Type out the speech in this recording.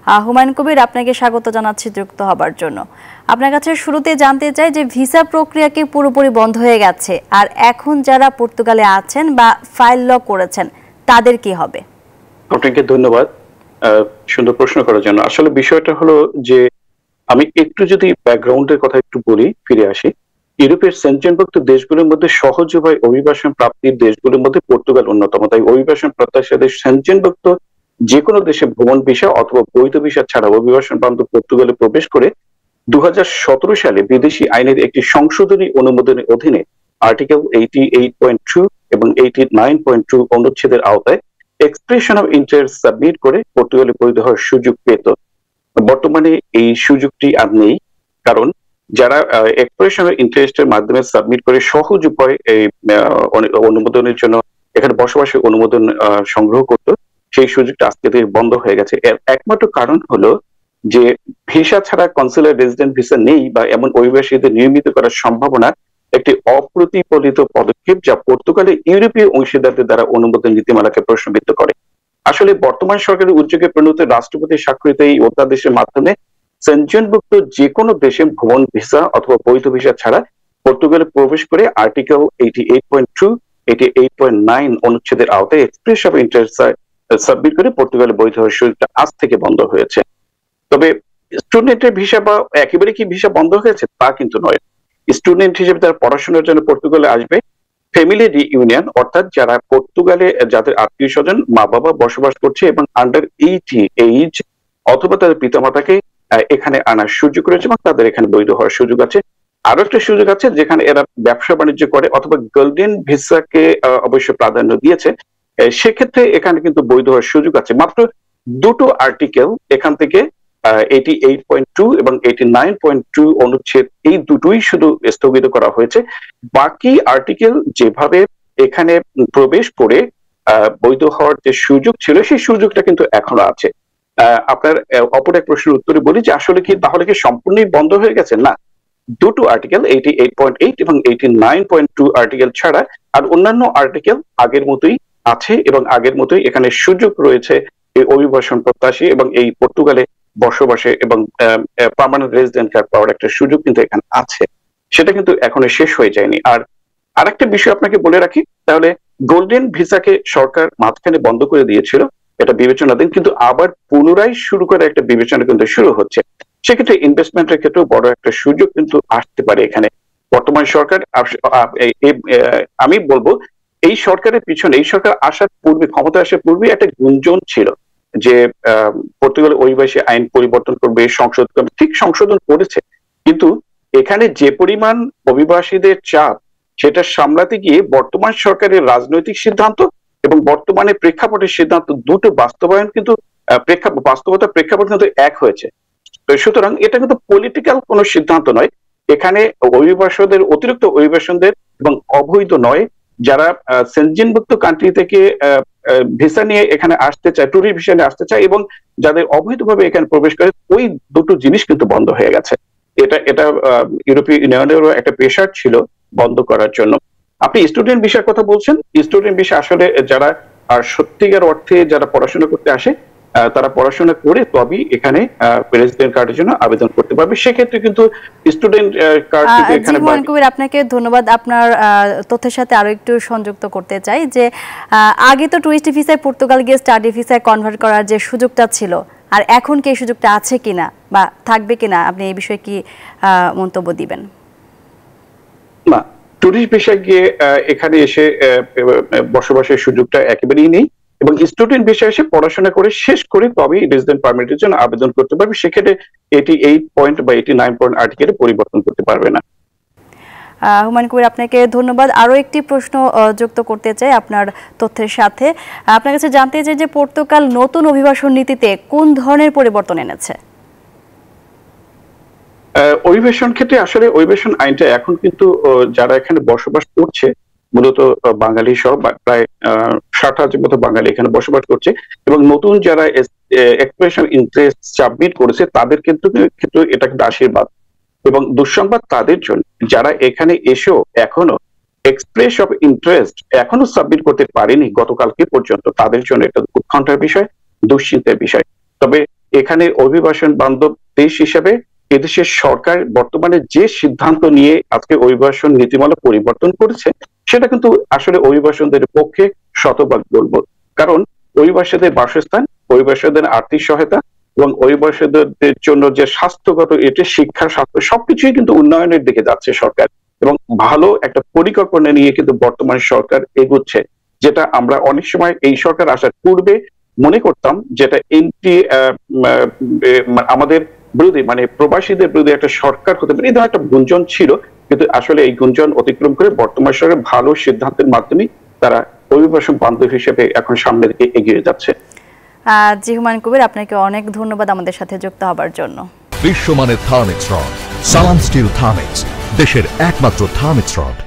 হুমায়ুন কবির, আপনাকে স্বাগত জানাচ্ছি যুক্ত হবার জন্য। আপনার কাছে শুরুতে জানতে চাই যে ভিসা প্রক্রিয়া কি পুরোপুরি বন্ধ হয়ে গেছে, আর এখন যারা পর্তুগালে আছেন বা ফাইল লক করেছেন তাদের কি হবে? আপনাকে ধন্যবাদ সুন্দর প্রশ্ন করার জন্য। আসলে বিষয়টা হলো যে আমি একটু যদি ব্যাকগ্রাউন্ডের কথা একটু বলি, ফিরে আসি। ইউরোপের সেনজেনভুক্ত দেশগুলোর মধ্যে সহজ উপায় অভিবাসন প্রাপ্তির দেশগুলোর মধ্যে পর্তুগাল অন্যতম। তাই অভিবাসন প্রত্যাশীদের সেনজেনভুক্ত যে কোনো দেশে ভ্রমণ ভিসা অথবা বৈধ ভিসা ছাড়া অভিবাসন প্রান্ত পর্তুগালে প্রবেশ করে 2017 সালে বিদেশি আইনের একটি সংশোধনী অনুমোদনের অধীনে আর্টিকেল 88.2 এবং 89.2 অনুচ্ছেদের আওতায় এক্সপ্রেশন অফ ইন্টারেস্ট সাবমিট করে পর্তুগালে বৈধ হওয়ার সুযোগ পেত। বর্তমানে এই সুযোগটি আর নেই, কারণ যারা এক্সপ্রেশন অফ ইন্টারেস্টের মাধ্যমে সাবমিট করে সহজ উপায় এই অনুমোদনের জন্য এখানে বসবাসের অনুমোদন সংগ্রহ করত, সেই সুযোগটা আজকে থেকে বন্ধ হয়ে গেছে। এর একমাত্র কারণ হলো যে ভিসা ছাড়া কনসুলার রেসিডেন্ট ভিসা নেই বা এমন অভিবাসীদের নিয়মিত করার সম্ভাবনা একটি অপ্রতিফলিত পদক্ষেপ যা পর্তুগালে ইউরোপীয় অংশীদারদের দ্বারা অনুমোদন নীতিমালাকে প্রশ্নবিদ্ধ করে। আসলে বর্তমান সরকারের উদ্যোগে প্রণীত রাষ্ট্রপতি স্বাক্ষরিত এই অধ্যাদেশের মাধ্যমে সেনজেনভুক্ত যে কোনো দেশে ভ্রমণ ভিসা অথবা বৈধ ভিসা ছাড়া পর্তুগালে প্রবেশ করে আর্টিকেল 88.2, 88.9 অনুচ্ছেদের আওতায় এক্সপ্রেস অফ ইন্টারেস্ট সাবমিট করে পর্তুগালে বৈধ হওয়ার সুযোগটা আজ থেকে বন্ধ হয়েছে। তবে স্টুডেন্টের ভিসা বা একেবারে কি ভিসা বন্ধ হয়েছে তা কিন্তু নয়। স্টুডেন্ট হিসেবে তারা পড়াশোনার জন্য পর্তুগালে আসবে। ফ্যামিলি রিইউনিয়ন অর্থাৎ যারা পর্তুগালে যাদের আত্মীয় স্বজন মা বাবা বসবাস করছে এবং আন্ডার 80 এইজ অথবা তাদের পিতামাতাকে এখানে আনার সুযোগ রয়েছে এবং তাদের এখানে বৈধ হওয়ার সুযোগ আছে। আরো একটা সুযোগ আছে যেখানে এরা ব্যবসা বাণিজ্য করে অথবা গোল্ডেন ভিসাকে অবশ্য প্রাধান্য দিয়েছে, সেক্ষেত্রে এখানে কিন্তু বৈধ হওয়ার সুযোগ আছে। মাত্র দুটো আর্টিকেল এখান থেকে 88.2 এবং 89.2 অনুচ্ছেদ, এই দুটোই শুধু স্থগিত করা হয়েছে। বাকি আর্টিকেল যেভাবে এখানে প্রবেশ করে বৈধ হওয়ার যে সুযোগ ছিল সেই সুযোগটা কিন্তু এখনো আছে। আপনার অপর এক প্রশ্নের উত্তরে বলি যে আসলে কি তাহলে কি সম্পূর্ণই বন্ধ হয়ে গেছে? না, দুটো আর্টিকেল 88.8 এবং 89.2 আর্টিকেল ছাড়া আর অন্যান্য আর্টিকেল আগের মতোই আছে এবং আগের মতোই এখানে সুযোগ রয়েছে এই অভিবাসন প্রত্যাশী এবং এই পর্তুগালে বসবাসে এবং পার্মানেন্ট রেসিডেন্ট কার্ড পাওয়ার একটা সুযোগ কিন্তু এখানে আছে, সেটা কিন্তু এখনো শেষ হয়ে যায়নি। আর আরেকটা বিষয় আপনাকে বলে রাখি, তাহলে গোল্ডেন ভিসাকে সরকার মাঝখানে বন্ধ করে দিয়েছিল, এটা বিবেচনাধীন, কিন্তু আবার পুনরায় শুরু করে একটা বিবেচনা কিন্তু শুরু হচ্ছে। সেক্ষেত্রে ইনভেস্টমেন্টের ক্ষেত্রেও বড় একটা সুযোগ কিন্তু আসতে পারে এখানে। বর্তমান সরকার আমি বলবো এই সরকারের পিছনে, এই সরকার আসার পূর্বে, ক্ষমতা আসার পূর্বে একটা গুঞ্জন ছিল যে পর্তুগাল অভিবাসী আইন পরিবর্তন করবে, সংশোধন করবে, ঠিক সংশোধন করেছে, কিন্তু এখানে যে পরিমাণ অভিবাসীদের চাপ সেটা সামলাতে গিয়ে বর্তমান সরকারের রাজনৈতিক সিদ্ধান্ত এবং বর্তমানে প্রেক্ষাপটের সিদ্ধান্ত দুটো বাস্তবায়ন কিন্তু বাস্তবতার প্রেক্ষাপট কিন্তু এক হয়েছে। সুতরাং এটা কিন্তু পলিটিক্যাল কোনো সিদ্ধান্ত নয়। এখানে অভিবাসীদের, অতিরিক্ত অভিবাসনদের এবং অবৈধ নয় যারা সেনজেনভুক্ত কান্ট্রি থেকে ভিসা নিয়ে এখানে আসতে চায়, ট্যুরিস্ট ভিসা নিয়ে আসতে চায় এবং যাদের অবৈধভাবে এখানে প্রবেশ করে, ওই দুটো জিনিস কিন্তু বন্ধ হয়ে গেছে। এটা ইউরোপীয় ইউনিয়নেরও একটা প্রেশার ছিল বন্ধ করার জন্য। আপনি স্টুডেন্ট ভিসার কথা বলছেন, স্টুডেন্ট ভিসা আসলে যারা আর সত্যিকার অর্থে যারা পড়াশোনা করতে আসে তারা পড়াশোনা করে তবেই এখানে রেসিডেন্ট কার্ডের জন্য আবেদন করতে পারবে। সেক্ষেত্রে কিন্তু স্টুডেন্ট কার্ড কিন্তু এখানে। হুমায়ুন কবির, আপনাকে ধন্যবাদ। আপনার তথ্যের সাথে আরো একটু সংযুক্ত করতে চাই যে আগে তো টুরিস্ট ভিসায় পর্তুগাল গিয়ে স্টাডি ভিসায় কনভার্ট করার যে সুযোগটা ছিল, আর এখন কি এই সুযোগটা আছে কিনা বা থাকবে কিনা, আপনি এই বিষয়ে কি মন্তব্য দিবেন? না, টুরিস্ট ভিসা গিয়ে এখানে এসে বসবাসের সুযোগটা একেবারেই নেই এবং স্টুডেন্ট ভিসা এসে পড়াশোনা করে শেষ করে তবেই রেসিডেন্ট পারমিটের জন্য আবেদন করতে পারবে। সেক্ষেত্রে 88 বা 89 আর্টিকেলে পরিবর্তন করতে পারবে না। হুমায়ুন কবির, আপনাকে ধন্যবাদ। আরো একটি প্রশ্ন যুক্ত করতে চাই আপনার তথ্যের সাথে। আপনার কাছে জানতে চাই যে পর্তুগাল নতুন অভিবাসন নীতিতে কোন ধরনের পরিবর্তন এনেছে? অভিবাসন ক্ষেত্রে আসলে অভিবাসন আইনটা এখন কিন্তু যারা এখানে বসবাস করছে, মূলত বাঙালি সহ প্রায় 60,000 মতো বাঙালি এখানে বসবাস করছে এবং নতুন যারা এক্সপ্রেশন ইন্টারেস্ট সাবমিট করেছে তাদের কিন্তু এটা কিন্তু আশীর্বাদ এবং দুঃসংবাদ তাদের জন্য যারা এখানে এসেও এখনো এক্সপ্রেস অফ ইন্টারেস্ট এখনো সাবমিট করতে পারেনি গতকালকে পর্যন্ত, তাদের জন্য এটা উৎকণ্ঠার বিষয়, দুশ্চিন্তার বিষয়। তবে এখানে অভিবাসন বান্ধব দেশ হিসেবে এদেশের সরকার বর্তমানে যে সিদ্ধান্ত নিয়ে আজকে অভিবাসন নীতিমালা পরিবর্তন করেছে, সেটা কিন্তু আসলে অভিবাসনদের পক্ষে শতভাগ বলবো। কারণ অভিবাসীদের বাসস্থান, অভিবাসীদের আর্থিক সহায়তা এবং অভিবাসীদের জন্য যে স্বাস্থ্যগত এটি শিক্ষা, স্বাস্থ্য সবকিছুই কিন্তু উন্নয়নের দিকে যাচ্ছে সরকার, এবং ভালো একটা পরিকল্পনা নিয়ে কিন্তু বর্তমান সরকার এগুচ্ছে, যেটা আমরা অনেক সময় এই সরকার আসার পূর্বে মনে করতাম যেটা আমাদের বিরোধী, মানে প্রবাসীদের বিরোধী একটা সরকার হতে পারে, এই ধরনের একটা গুঞ্জন ছিল। কিন্তু আসলে এই গুঞ্জন অতিক্রম করে বর্তমান সরকার ভালো সিদ্ধান্তের মাধ্যমে তারা অভিবাসন বান্ধব হিসেবে এখন সামনের দিকে এগিয়ে যাচ্ছে। জি হুমায়ুন কবির, আপনাকে অনেক ধন্যবাদ আমাদের সাথে যুক্ত হবার জন্য। বিশ্বমানের থার্মিক্স রড, সালাম স্টিল থার্মিক্স, দেশের একমাত্র থার্মিক্স রড।